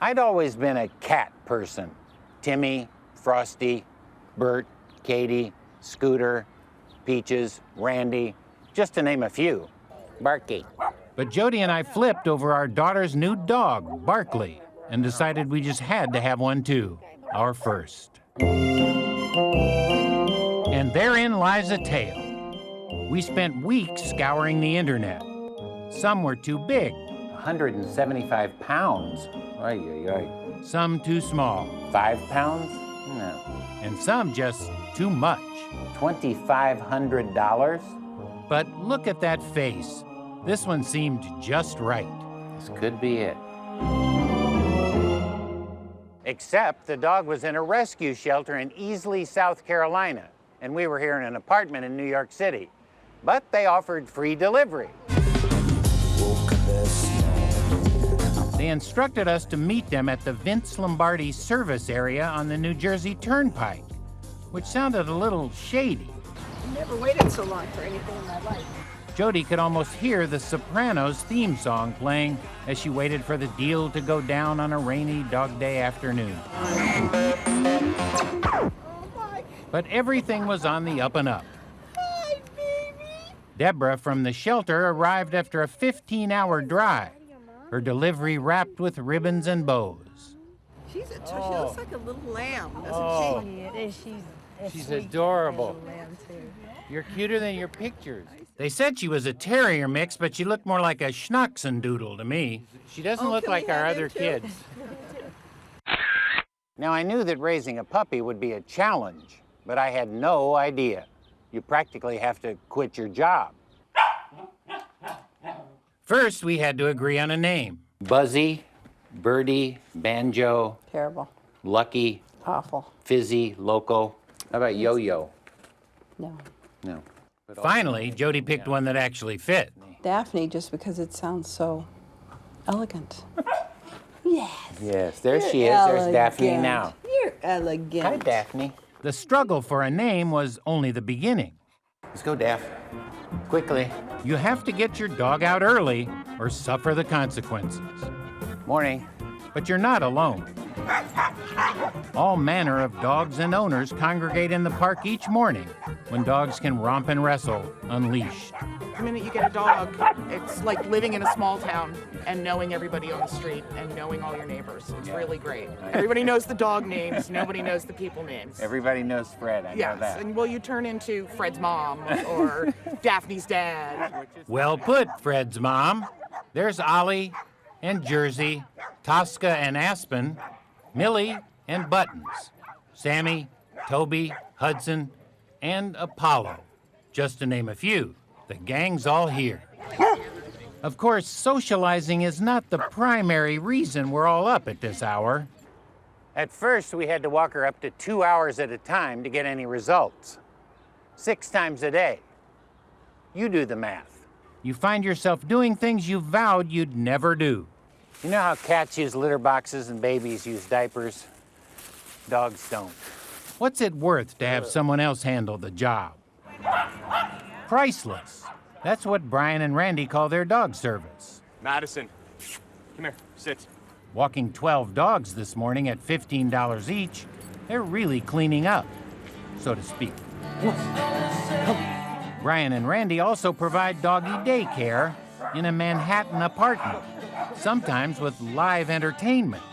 I'd always been a cat person. Timmy, Frosty, Bert, Katie, Scooter, Peaches, Randy, just to name a few. Barky. But Jody and I flipped over our daughter's new dog, Barkley, and decided we just had to have one too, our first. And therein lies a tale. We spent weeks scouring the internet. Some were too big. 175 pounds. Oy, oy, oy. Some too small. 5 pounds? No. And some just too much. $2,500? But look at that face. This one seemed just right. This could be it. Except the dog was in a rescue shelter in Easley, South Carolina, and we were here in an apartment in New York City. But they offered free delivery. They instructed us to meet them at the Vince Lombardi service area on the New Jersey Turnpike, which sounded a little shady. I never waited so long for anything in my life. Jody could almost hear the Sopranos theme song playing as she waited for the deal to go down on a rainy dog day afternoon. But everything was on the up and up. Hi, baby. Deborah from the shelter arrived after a 15-hour drive, her delivery wrapped with ribbons and bows. She looks like a little lamb, doesn't she? It is. She's adorable. You're cuter than your pictures. They said she was a terrier mix, but she looked more like a schnoxendoodle to me. She doesn't look like our other kids. Now, I knew that raising a puppy would be a challenge, but I had no idea. You practically have to quit your job. First, we had to agree on a name. Buzzy, Birdie, Banjo. Terrible. Lucky. Awful. Fizzy, Loco. How about Yo-Yo? No. No. Finally, Jody picked one that actually fit. Daphne, just because it sounds so elegant. Yes. Yes, there You're she is. elegant. There's Daphne now. You're elegant. Hi, Daphne. The struggle for a name was only the beginning. Let's go, Daph. Quickly. You have to get your dog out early or suffer the consequences. Morning. But you're not alone. All manner of dogs and owners congregate in the park each morning when dogs can romp and wrestle unleashed. The minute you get a dog, it's like living in a small town and knowing everybody on the street and knowing all your neighbors. It's really great. Everybody knows the dog names, nobody knows the people names. Everybody knows Fred, I know that. And well, you turn into Fred's mom or Daphne's dad. Well put, Fred's mom. There's Ollie and Jersey, Tosca and Aspen, Millie and Buttons, Sammy, Toby, Hudson, and Apollo, just to name a few. The gang's all here. Of course, socializing is not the primary reason we're all up at this hour. At first, we had to walk her up to 2 hours at a time to get any results. 6 times a day. You do the math. You find yourself doing things you vowed you'd never do. You know how cats use litter boxes and babies use diapers? Dogs don't. What's it worth to have someone else handle the job? Priceless. That's what Brian and Randy call their dog service. Madison, come here, sit. Walking 12 dogs this morning at $15 each, they're really cleaning up, so to speak. Brian and Randy also provide doggy daycare in a Manhattan apartment, sometimes with live entertainment.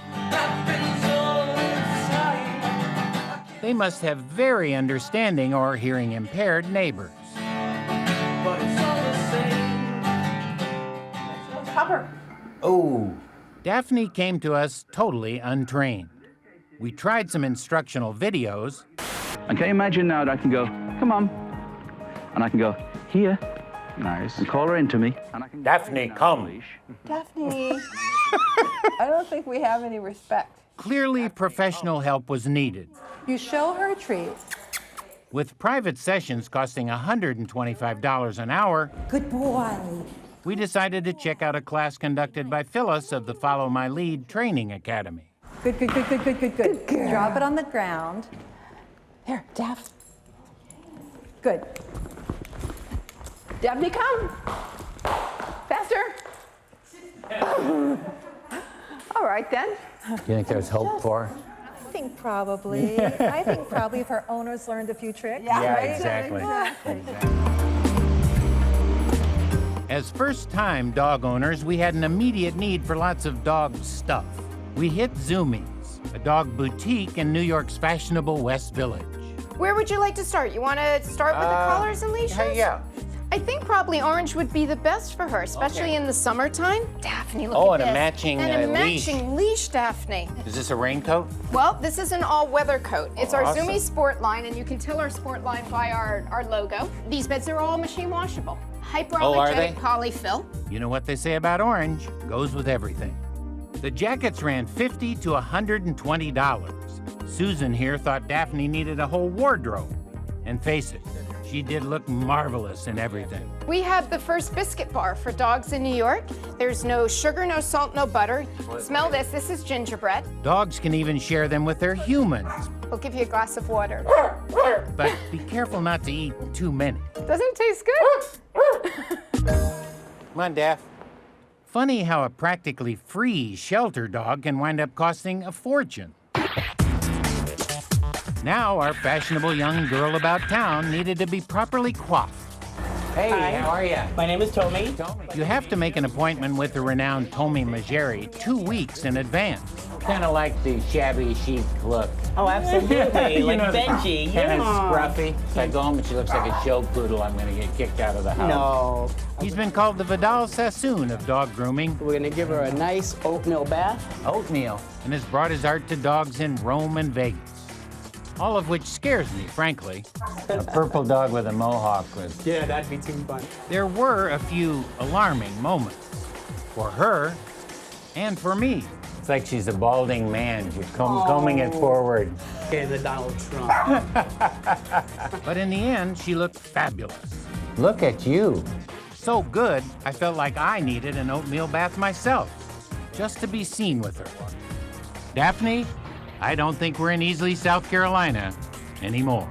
They must have very understanding or hearing impaired neighbors. Cover. Oh. Daphne came to us totally untrained. We tried some instructional videos. And can you imagine now that I can go, come on, and I can go, here. Nice. And call her into me. And I can Daphne, come. Daphne. I don't think we have any respect. Clearly, professional help was needed. You show her a treat. With private sessions costing $125 an hour, Good boy. we decided to check out a class conducted by Phyllis of the Follow My Lead Training Academy. Good. Good girl. Drop it on the ground. There, Daph. Good. Daphne, come. Faster. All right then. You think there's hope for her? I think probably. I think probably if her owners learned a few tricks. Yeah, right? exactly. As first-time dog owners, we had an immediate need for lots of dog stuff. We hit Zoomies, a dog boutique in New York's fashionable West Village. Where would you like to start? You want to start with the collars and leashes? Yeah. I think probably orange would be the best for her, especially in the summertime. Daphne, look Oh, at and a this. matching, and a leash. matching leash, Daphne. Is this a raincoat? Well, this is an all-weather coat. It's our Awesome. Zoomy Sport line, and you can tell our Sport line by our logo. These beds are all machine washable. are they? Hypoallergenic polyfill. You know what they say about orange, goes with everything. The jackets ran $50 to $120. Susan here thought Daphne needed a whole wardrobe. And face it, she did look marvelous in everything. We have the first biscuit bar for dogs in New York. There's no sugar, no salt, no butter. Smell this. This is gingerbread. Dogs can even share them with their humans. We'll give you a glass of water. But be careful not to eat too many. Doesn't it taste good? Come on, Daph. Funny how a practically free shelter dog can wind up costing a fortune. Now our fashionable young girl about town needed to be properly coiffed. Hey, how are you? My name is Tommy. You have to make an appointment with the renowned Tommy Maggieri 2 weeks in advance. Kind of like the shabby chic look. Oh, absolutely. Like Benji. Kind of Yeah. scruffy. If I go home and she looks like a show poodle, I'm going to get kicked out of the house. No. He's been called the Vidal Sassoon of dog grooming. We're gonna give her a nice oatmeal bath. Oatmeal. And has brought his art to dogs in Rome and Vegas. All of which scares me, frankly. A purple dog with a mohawk was... Yeah, that'd be too fun. There were a few alarming moments. For her, and for me. It's like she's a balding man. She's combing it forward. Okay, the Donald Trump. But in the end, she looked fabulous. Look at you. So good, I felt like I needed an oatmeal bath myself, just to be seen with her. Daphne, I don't think we're in Easley, South Carolina anymore.